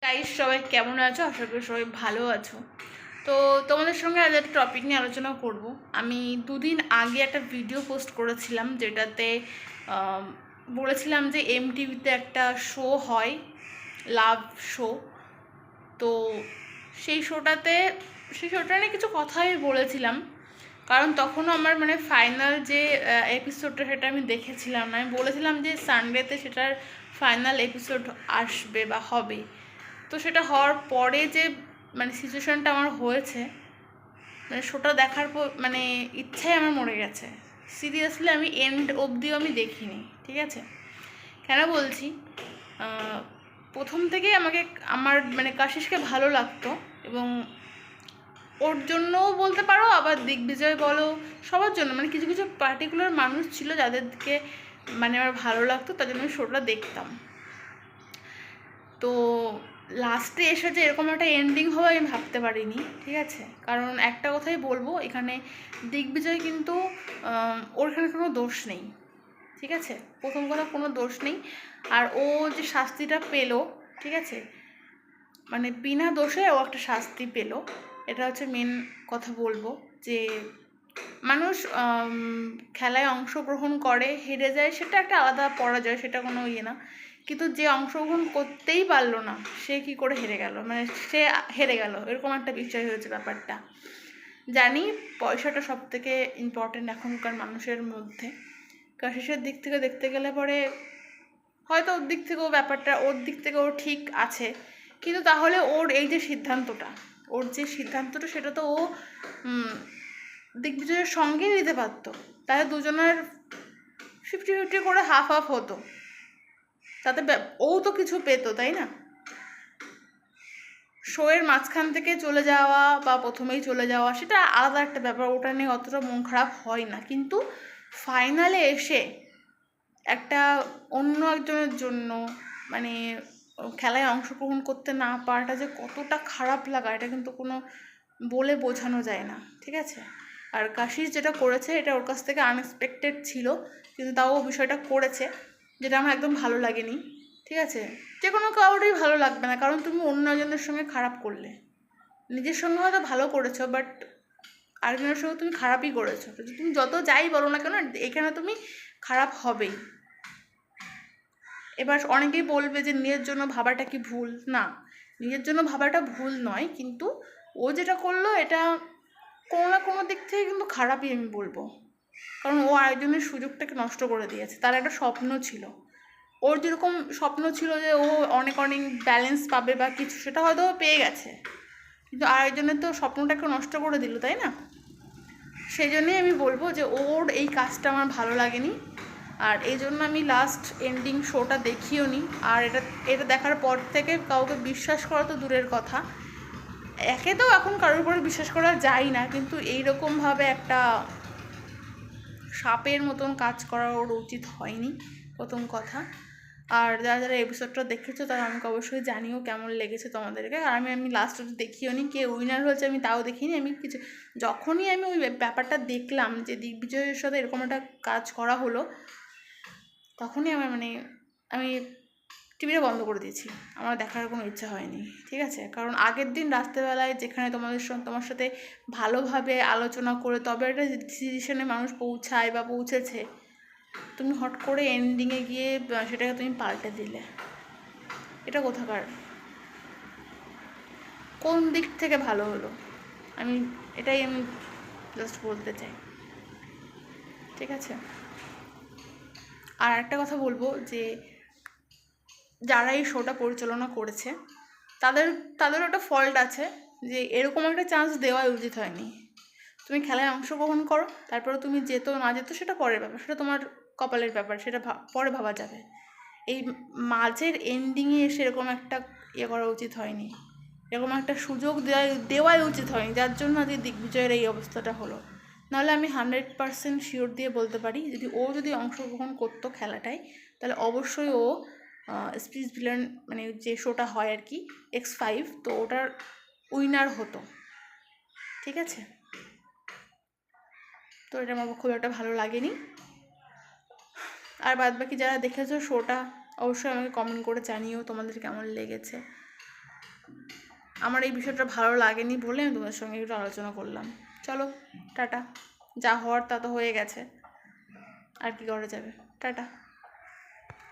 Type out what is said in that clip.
Guys, সবাই কেমন আছো? আশা করি সবাই ভালো আছো। তো তোমাদের সঙ্গে আজ একটা টপিক নিয়ে আলোচনা করব। আমি দুদিন আগে একটা ভিডিও পোস্ট করেছিলাম, যেটাতে বলেছিলাম যে এমটিভিতে একটা শো হয়, লাভ শো। তো সেই শোটাতে সেই শোটা নিয়ে কিছু কথা আমি বলেছিলাম, কারণ তখনও আমার ফাইনাল যে এপিসোডটা সেটা আমি দেখেছিলাম না। আমি বলেছিলাম যে সানডেতে সেটার ফাইনাল এপিসোড আসবে বা হবে। তো সেটা হওয়ার পরে যে সিচুয়েশানটা আমার হয়েছে, শোটা দেখার পর ইচ্ছাই আমার মরে গেছে। সিরিয়াসলি আমি এন্ড অবধিও আমি দেখিনি, ঠিক আছে? কেন বলছি, প্রথম থেকেই আমার কাশিসকে ভালো লাগতো, এবং ওর জন্যও বলতে পারো, আবার দিগ্বিজয় বলো, সবার জন্য কিছু কিছু পার্টিকুলার মানুষ ছিল যাদেরকে আমার ভালো লাগতো, তার জন্য আমি শোটা দেখতাম। তো লাস্টে এসে যে এরকম একটা এন্ডিং হবে আমি ভাবতে পারিনি, ঠিক আছে? কারণ একটা কথাই বলবো, এখানে দিগ্বিজয় কিন্তু ওর এখানে কোনো দোষ নেই, ঠিক আছে? প্রথম কথা, কোনো দোষ নেই। আর ও যে শাস্তিটা পেলো, ঠিক আছে, বিনা দোষে ও একটা শাস্তি পেলো। এটা হচ্ছে মেন কথা বলবো, যে মানুষ খেলায় অংশগ্রহণ করে, হেরে যায়, সেটা একটা আলাদা পরাজয়, সেটা কোনো না। কিন্তু যে অংশগ্রহণ করতেই পারলো না, সে কি করে হেরে গেল, সে হেরে গেল, এরকম একটা বিষয় হয়েছে ব্যাপারটা। জানি পয়সাটা সব থেকে ইম্পর্টেন্ট এখনকার মানুষের মধ্যে। কাশিসের দিক থেকে দেখতে গেলে পরে হয়তো ওর দিক থেকেও ব্যাপারটা, ওর দিক থেকে ও ঠিক আছে, কিন্তু তাহলে ওর এই যে সিদ্ধান্তটা সেটা তো ও দিগ্বিজয়ের সঙ্গেই নিতে পারতো। তাহলে দুজনের 50-50 করে হাফ হাফ হতো, তাতে ও তো কিছু পেতো, তাই না? শোয়ের মাঝখান থেকে চলে যাওয়া বা প্রথমেই চলে যাওয়া সেটা আলাদা একটা ব্যাপার, ওটা নিয়ে অতটা মন খারাপ হয় না। কিন্তু ফাইনালে এসে একটা অন্য একজনের জন্য খেলায় অংশগ্রহণ করতে না পারাটা যে কতটা খারাপ লাগা, এটা কিন্তু কোনো বলে বোঝানো যায় না, ঠিক আছে? আর কাশিস যেটা করেছে এটা ওর কাছ থেকে আনএক্সপেক্টেড ছিল, কিন্তু তাও ও বিষয়টা করেছে, যেটা আমার একদম ভালো লাগেনি, ঠিক আছে? যে কোনো কাউরই ভালো লাগবে না, কারণ তুমি অন্য একজনের সঙ্গে খারাপ করলে। নিজের সঙ্গে হয়তো ভালো করেছো, বাট আরেকজনের সঙ্গে তুমি খারাপই করেছো। তুমি যত যাই বলো না কেন, এখানে তুমি খারাপ হবেই। এবার অনেকেই বলবে যে নিজের জন্য ভাবাটা কি ভুল? না, নিজের জন্য ভাবাটা ভুল নয়, কিন্তু ও যেটা করলো এটা কোনো না কোনো দিক থেকে কিন্তু খারাপই আমি বলবো। কারণ ও আরেকজনের সুযোগটাকে নষ্ট করে দিয়েছে। তার একটা স্বপ্ন ছিল, ওর যেরকম স্বপ্ন ছিল যে ও অনেক অনেক ব্যালেন্স পাবে বা কিছু, সেটা হয়তো পেয়ে গেছে, কিন্তু আরেকজনের তো স্বপ্নটাকে নষ্ট করে দিল, তাই না? সেই জন্যই আমি বলবো যে ওর এই কাজটা আমার ভালো লাগেনি, আর এই জন্য আমি লাস্ট এন্ডিং শোটা দেখিও নি। আর এটা দেখার পর থেকে কাউকে বিশ্বাস করা তো দূরের কথা, একে তো এখন কারোর উপরে বিশ্বাস করা যায় না, কিন্তু এইরকমভাবে একটা সাপের মতন কাজ করা ওর উচিত হয়নি, প্রথম কথা। আর যারা যারা এপিসোডটা দেখেছো তারা আমাকে অবশ্যই জানিও কেমন লেগেছে তোমাদেরকে। আর আমি লাস্ট দেখিও নি, কে উইনার হয়েছে আমি তাও দেখিনি। আমি কিছু যখনই আমি ওই ব্যাপারটা দেখলাম যে দিগ্বিজয়ের সাথে এরকম একটা কাজ করা হলো, তখনই আমার আমি টিভিটা বন্ধ করে দিয়েছি, আমার দেখার কোনো ইচ্ছা হয়নি, ঠিক আছে? কারণ আগের দিন রাত্রেবেলায় যেখানে তোমার সাথে ভালোভাবে আলোচনা করে তবে একটা ডিসিশনে মানুষ পৌঁছায় বা পৌঁছেছে, তুমি হট করে এন্ডিংয়ে গিয়ে সেটাকে তুমি পাল্টে দিলে, এটা কোথাকার, কোন দিক থেকে ভালো হলো? এটাই আমি জাস্ট বলতে চাই, ঠিক আছে? আর একটা কথা বলবো, যে যারা এই শোটা পরিচালনা করেছে তাদেরও একটা ফল্ট আছে, যে এরকম একটা চান্স দেওয়াই উচিত হয়নি। তুমি খেলায় অংশগ্রহণ করো, তারপরে তুমি যেত না যেত সেটা পরের ব্যাপার, সেটা তোমার কপালের ব্যাপার, সেটা পরে ভাবা যাবে। এই মাঝের এন্ডিংয়ে এসে এরকম একটা করা উচিত হয়নি, এরকম একটা সুযোগ দেওয়াই উচিত হয়নি, যার জন্য আজকে দিগ্বিজয়ের এই অবস্থাটা হলো। নাহলে আমি 100% শিওর দিয়ে বলতে পারি, যদি অংশগ্রহণ করতো খেলাটায়, তাহলে অবশ্যই ও স্পিচ ভিলেন যে শোটা হয় আর কি, X5, তো ওটার উইনার হতো, ঠিক আছে? তো এটা আমার খুব একটা ভালো লাগেনি। আর বাদবাকি যারা দেখেছো শোটা, অবশ্যই আমাকে কমেন্ট করে জানিও তোমাদের কেমন লেগেছে। আমার এই বিষয়টা ভালো লাগেনি বলে আমি তোমাদের সঙ্গে একটু আলোচনা করলাম। চলো টাটা, যা হওয়ার তা তো হয়ে গেছে, আর কি করা যাবে, টাটা।